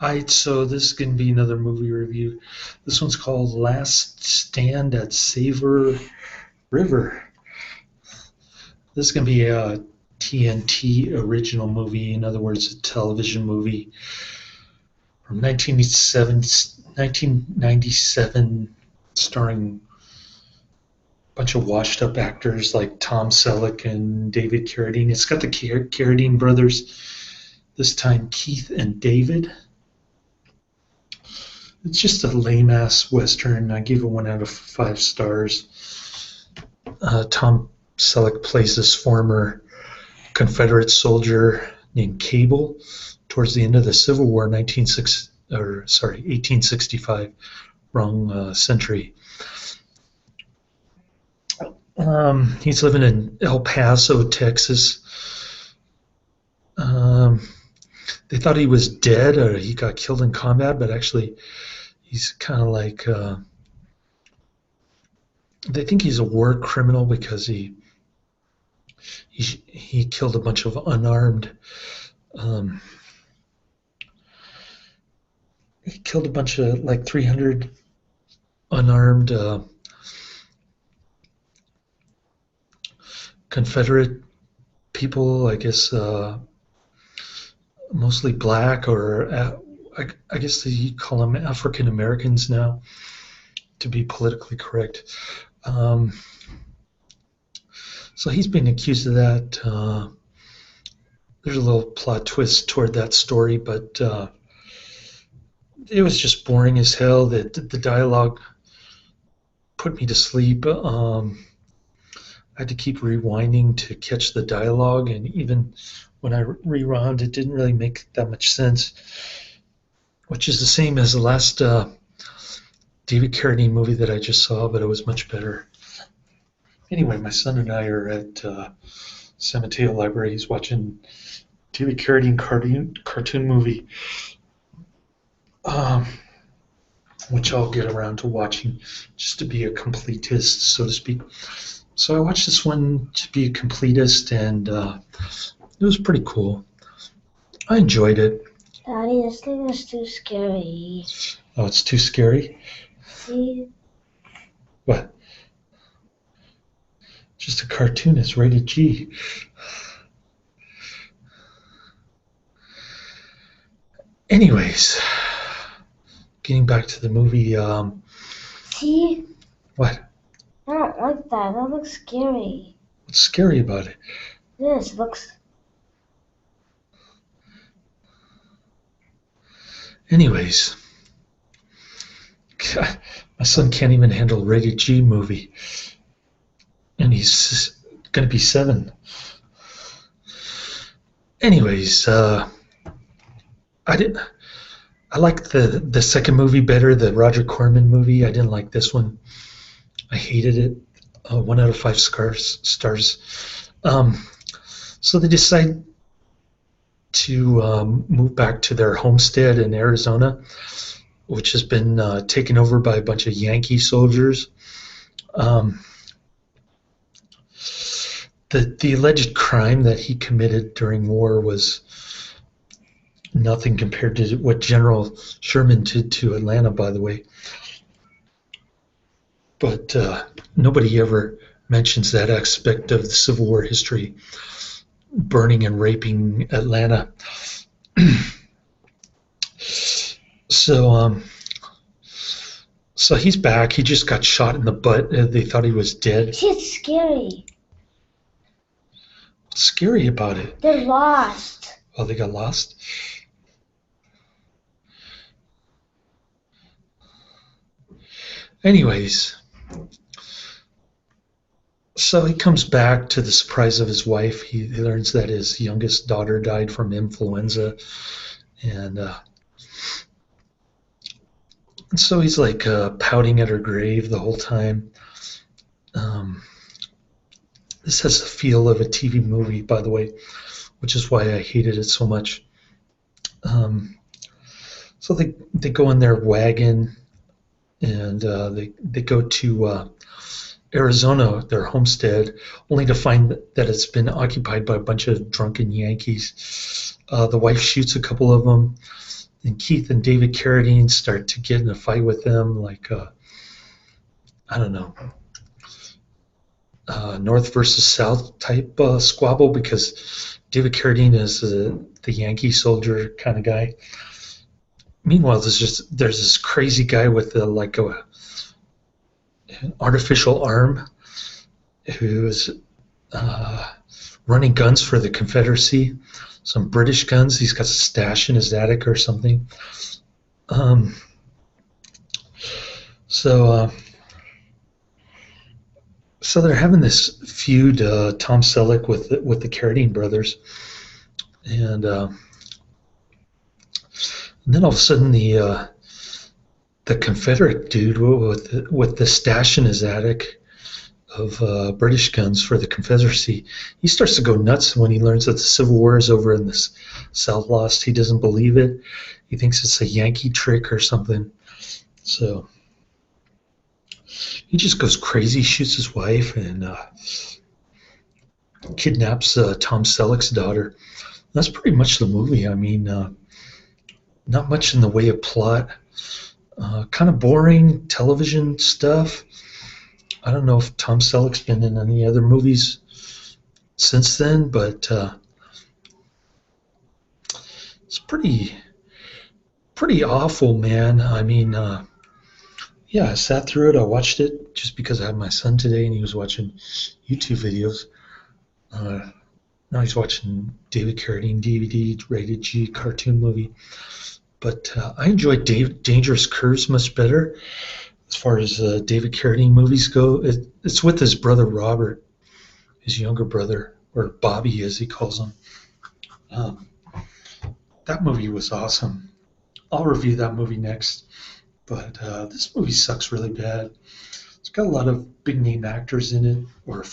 Alright, so this is going to be another movie review. This one's called Last Stand at Saber River. This is going to be a TNT original movie, in other words, a television movie from 1997, starring a bunch of washed up actors like Tom Selleck and David Carradine. It's got the Carradine brothers, this time Keith and David. It's just a lame ass western. I gave it 1 out of 5 stars. Tom Selleck plays this former Confederate soldier named Cable towards the end of the Civil War, 1865, wrong century. He's living in El Paso, Texas. They thought he was dead or he got killed in combat, but actually he's kind of like they think he's a war criminal because he killed a bunch of unarmed he killed a bunch of like 300 unarmed Confederate people, I guess mostly black, or I guess you call them African Americans now, to be politically correct. So he's being accused of that. There's a little plot twist toward that story, but it was just boring as hell. The dialogue put me to sleep. I had to keep rewinding to catch the dialogue, and even when I rewound, it didn't really make that much sense, which is the same as the last David Carradine movie that I just saw, but it was much better. Anyway, my son and I are at San Mateo Library. He's watching David Carradine cartoon movie, which I'll get around to watching just to be a completist, so to speak. So I watched this one to be a completist, and it was pretty cool. I enjoyed it. Daddy, this thing is too scary. Oh, it's too scary? See? What? Just a cartoon. It's rated G. Anyways, getting back to the movie. See? What? I don't like that. That looks scary. What's scary about it? This looks... Anyways, God, my son can't even handle a rated G movie, and he's going to be 7. Anyways, I liked the second movie better, the Roger Corman movie. I didn't like this one. I hated it. 1 out of 5 stars. So they decide to move back to their homestead in Arizona, which has been taken over by a bunch of Yankee soldiers. The alleged crime that he committed during war was nothing compared to what General Sherman did to Atlanta, by the way. But nobody ever mentions that aspect of the Civil War history, burning and raping Atlanta. So he's back. He just got shot in the butt. They thought he was dead. See, it's scary. What's scary about it? They're lost. Oh, they got lost? Anyways, so he comes back to the surprise of his wife. He learns that his youngest daughter died from influenza, and so he's like pouting at her grave the whole time. This has the feel of a TV movie, by the way, which is why I hated it so much. So they go in their wagon, and they go to Arizona, their homestead, only to find that it's been occupied by a bunch of drunken Yankees. The wife shoots a couple of them. and Keith and David Carradine start to get in a fight with them, like I don't know, North versus South type squabble, because David Carradine is the Yankee soldier kind of guy. Meanwhile, there's this crazy guy with like a artificial arm who's running guns for the Confederacy, some British guns. He's got a stash in his attic or something. Um, so so they're having this feud, Tom Selleck with the Carradine brothers, and then all of a sudden the Confederate dude with the stash in his attic of British guns for the Confederacy, he starts to go nuts when he learns that the Civil War is over and the South lost. He doesn't believe it. He thinks it's a Yankee trick or something. So he just goes crazy, shoots his wife, and kidnaps Tom Selleck's daughter. That's pretty much the movie. I mean, not much in the way of plot. Kind of boring television stuff. I don't know if Tom Selleck's been in any other movies since then, but it's pretty awful, man. I mean, yeah, I sat through it. I watched it just because I had my son today and he was watching YouTube videos. Now he's watching David Carradine DVD, rated G cartoon movie. But I enjoyed Dangerous Curves much better as far as David Carradine movies go. It's with his brother Robert, his younger brother, or Bobby as he calls him. That movie was awesome. I'll review that movie next. But this movie sucks really bad. It's got a lot of big name actors in it, or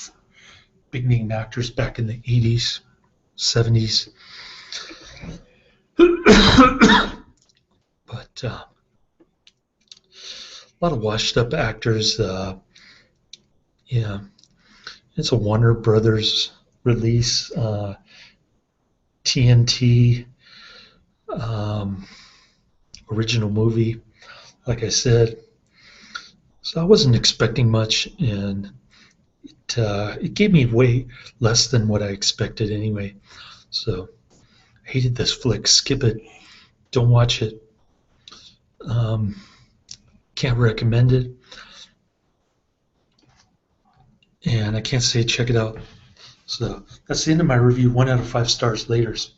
big name actors back in the 80s, 70s. But a lot of washed up actors. Yeah, it's a Warner Brothers release. TNT original movie, like I said. So I wasn't expecting much, and it gave me way less than what I expected anyway. So I hated this flick. Skip it. Don't watch it. Can't recommend it. And I can't say check it out. So that's the end of my review. 1 out of 5 stars. Laters.